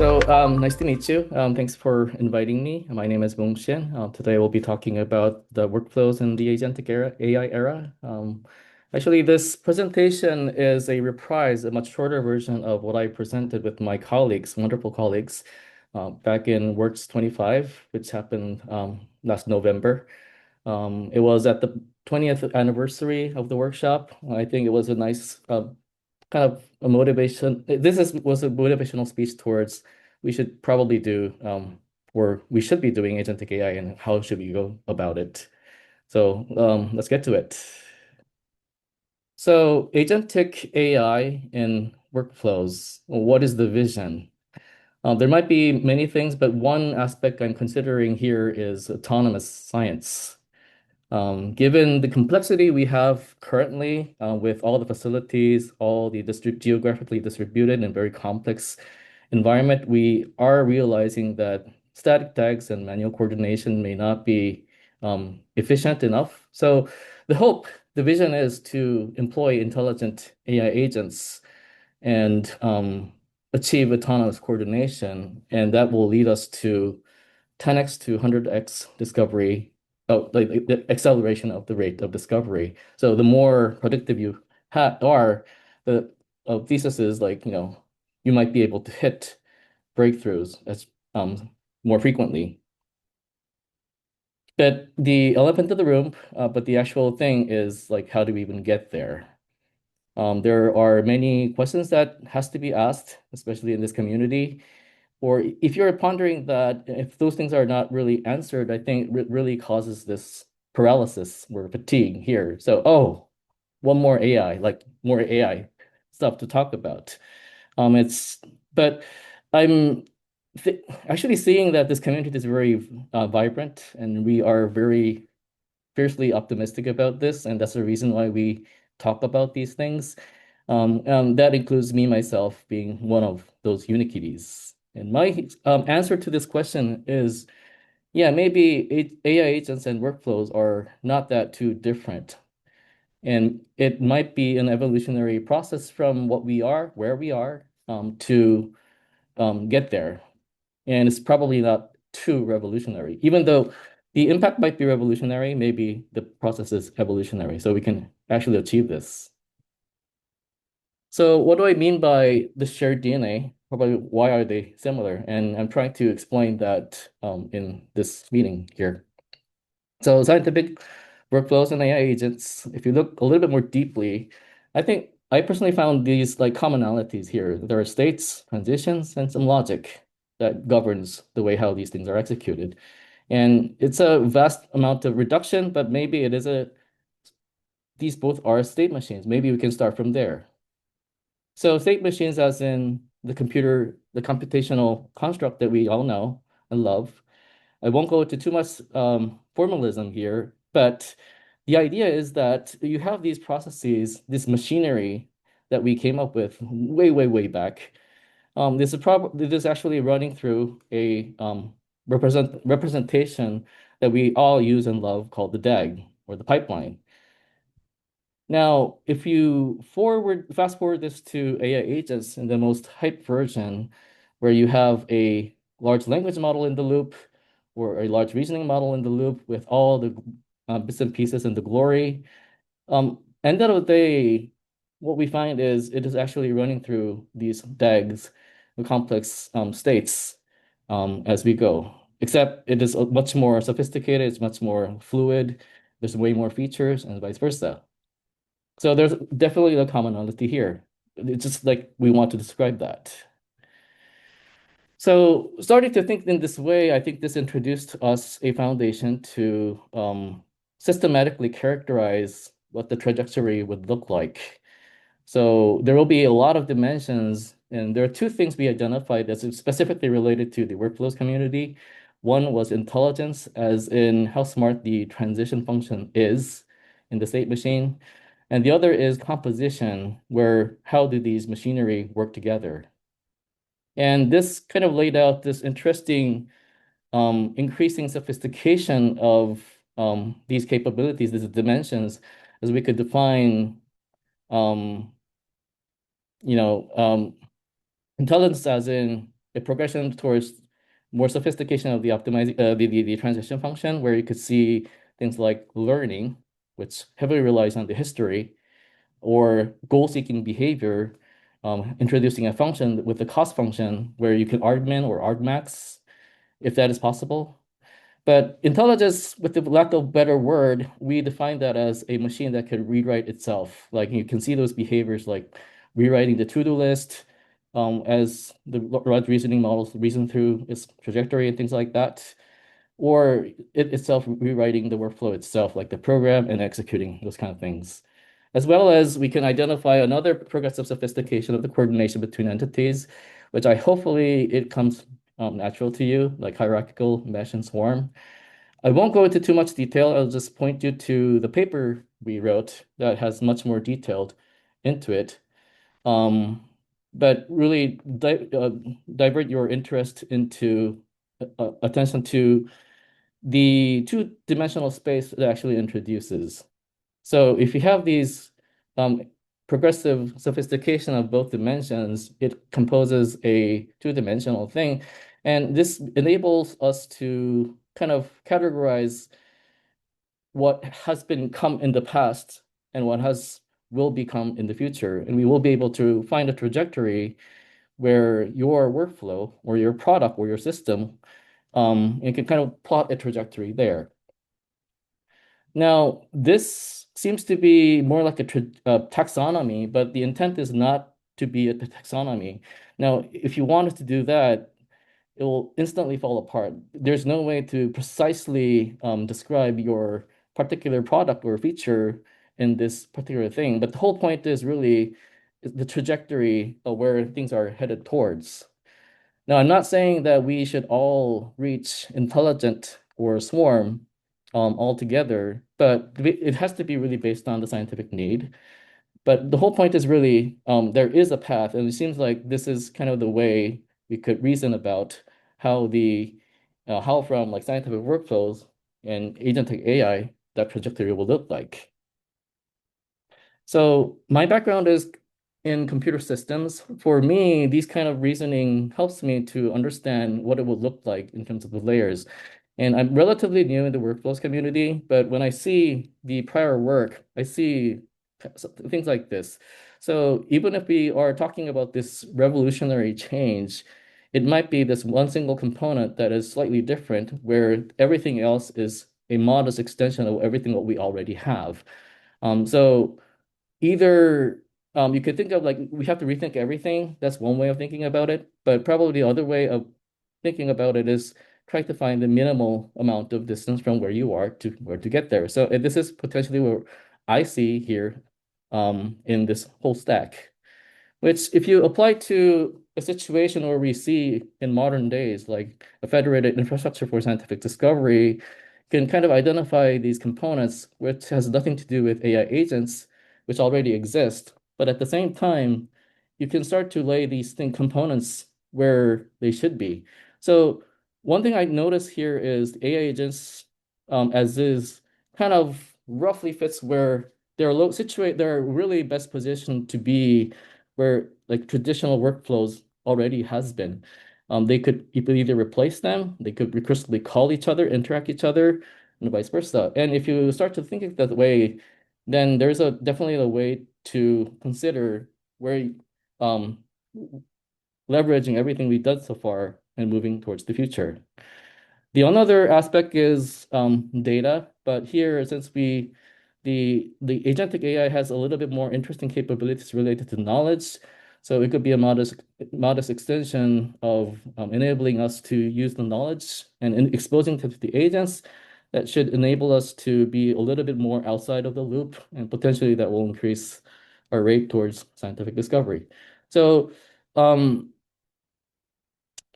Nice to meet you. Thanks for inviting me. My name is Woong Shin. Today we'll be talking about the workflows in the agentic era, AI era. Actually, this presentation is a reprise, a much shorter version of what I presented with my colleagues, wonderful colleagues, back in Works 25, which happened last November. It was at the 20th anniversary of the workshop. I think it was a nice kind of a motivation. Was a motivational speech towards we should probably do or we should be doing agentic AI and how should we go about it. So let's get to it. So agentic AI in workflows, what is the vision? There might be many things, but one aspect I'm considering here is autonomous science. Given the complexity we have currently with all the facilities, all the geographically distributed and very complex environment, we are realizing that static tags and manual coordination may not be efficient enough. So the vision is to employ intelligent AI agents and achieve autonomous coordination, and that will lead us to 10x to 100x discovery, like the acceleration of the rate of discovery. So the more productive you are, the thesis is like, you might be able to hit breakthroughs as more frequently. But the elephant in the room, but the actual thing is like, how do we even get there? There are many questions that has to be asked, especially in this community. Or if you're pondering that, if those things are not really answered, I think it really causes this paralysis or fatigue here. So, one more AI, like more AI stuff to talk about. It's but I'm th actually seeing that this community is very vibrant, and we are very fiercely optimistic about this, and that's the reason why we talk about these things. That includes me myself being one of those unikitties. And my answer to this question is, yeah, maybe AI agents and workflows are not that too different. And it might be an evolutionary process from what we are, where we are, to get there. And it's probably not too revolutionary. Even though the impact might be revolutionary, maybe the process is evolutionary. So we can actually achieve this. So what do I mean by the shared DNA? Probably why are they similar? And I'm trying to explain that in this meeting here. So scientific workflows and AI agents, if you look a little bit more deeply, I think I personally found these like commonalities here. There are states, transitions, and some logic that governs the way how these things are executed. And it's a vast amount of reduction, but maybe these both are state machines. Maybe we can start from there. So state machines as in the computational construct that we all know and love. I won't go into too much formalism here, but the idea is that you have these processes, this machinery that we came up with way, way, way back. This is actually running through a representation that we all use and love called the DAG or the pipeline. Now, if you fast forward this to AI agents in the most hyped version, where you have a large language model in the loop or a large reasoning model in the loop with all the bits and pieces and the glory, end of the day, what we find is it is actually running through these DAGs, the complex states, as we go. Except it is much more sophisticated, it's much more fluid, there's way more features, and vice versa. So there's definitely a commonality here. It's just like we want to describe that. So starting to think in this way, I think this introduced us a foundation to systematically characterize what the trajectory would look like. So there will be a lot of dimensions, and there are two things we identified that's specifically related to the workflows community. One was intelligence, as in how smart the transition function is in the state machine. And the other is composition, where how do these machinery work together? And this kind of laid out this interesting increasing sophistication of these capabilities, these dimensions, as we could define, um, intelligence as in a progression towards more sophistication of the optimizing the transition function, where you could see things like learning, which heavily relies on the history, or goal-seeking behavior, introducing a function with the cost function where you can argmin or argmax, if that is possible. But intelligence, with the lack of better word, we define that as a machine that can rewrite itself. Like you can see those behaviors like rewriting the to-do list, as the large reasoning models reason through its trajectory and things like that, or it itself rewriting the workflow itself, like the program and executing those kind of things. As well as we can identify another progressive sophistication of the coordination between entities, which I hopefully it comes natural to you, like hierarchical mesh and swarm. I won't go into too much detail. I'll just point you to the paper we wrote that has much more detailed into it. Um, but really divert your interest into attention to the two-dimensional space that actually introduces. So if you have these um, progressive sophistication of both dimensions, it composes a two-dimensional thing. And this enables us to kind of categorize what has been come in the past and what has will become in the future. And we will be able to find a trajectory where your workflow or your product or your system, you can kind of plot a trajectory there. Now, this seems to be more like a taxonomy, but the intent is not to be a taxonomy. Now, if you wanted to do that, it will instantly fall apart. There's no way to precisely describe your particular product or feature in this particular thing. But the whole point is really the trajectory of where things are headed towards. Now, I'm not saying that we should all reach intelligent or swarm altogether, but it has to be really based on the scientific need. But the whole point is really there is a path, and it seems like this is kind of the way we could reason about how how from like scientific workflows and agentic AI that trajectory will look like. So my background is in computer systems. For me, these kind of reasoning helps me to understand what it would look like in terms of the layers. And I'm relatively new in the workflows community, but when I see the prior work, I see things like this. So even if we are talking about this revolutionary change, it might be this one single component that is slightly different, where everything else is a modest extension of everything that we already have. So either you could think of like we have to rethink everything. That's one way of thinking about it. But probably the other way of thinking about it is try to find the minimal amount of distance from where you are to where to get there. So this is potentially what I see here in this whole stack, which if you apply to a situation where we see in modern days, like a federated infrastructure for scientific discovery, can kind of identify these components, which has nothing to do with AI agents, which already exist. But at the same time, you can start to lay these components where they should be. So one thing I notice here is the AI agents, as is, kind of roughly fits where they're they're really best positioned to be where like traditional workflows already has been. They could either replace them, they could recursively call each other, interact each other, and vice versa. And if you start to think it that way, then there's definitely a way to consider where um, leveraging everything we've done so far and moving towards the future. The another aspect is data, but here since the agentic AI has a little bit more interesting capabilities related to knowledge, so it could be a modest extension of enabling us to use the knowledge and exposing to the agents that should enable us to be a little bit more outside of the loop, and potentially that will increase our rate towards scientific discovery. So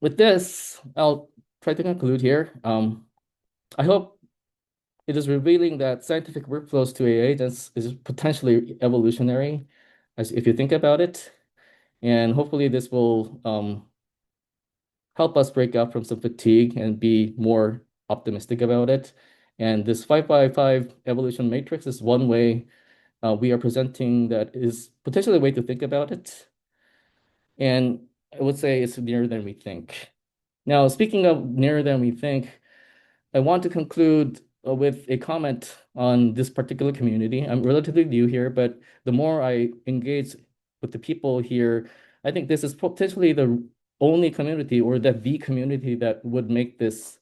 with this, I'll try to conclude here. I hope it is revealing that scientific workflows to AI agents is potentially evolutionary, as if you think about it. And hopefully this will help us break out from some fatigue and be more optimistic about it. And this 5x5 evolution matrix is one way we are presenting that is potentially a way to think about it. And I would say it's nearer than we think. Now, speaking of nearer than we think, I want to conclude with a comment on this particular community. I'm relatively new here, but the more I engage with the people here, I think this is potentially the only community or the community that would make this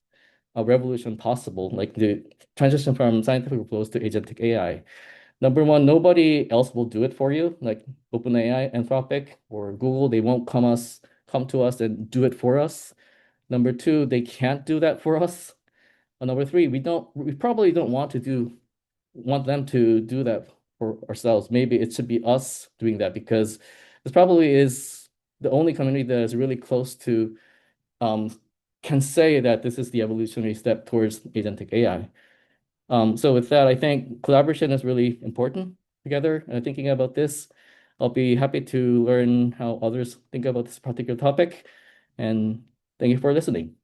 a revolution possible, like the transition from scientific flows to agentic AI. Number one, nobody else will do it for you, like OpenAI, Anthropic, or Google. They won't come to us and do it for us. Number two, they can't do that for us. And number three, we probably don't want them to do that for ourselves. Maybe it should be us doing that because this probably is the only community that is really close to um, can say that this is the evolutionary step towards agentic AI. So with that, I think collaboration is really important together. Thinking about this, I'll be happy to learn how others think about this particular topic. And thank you for listening.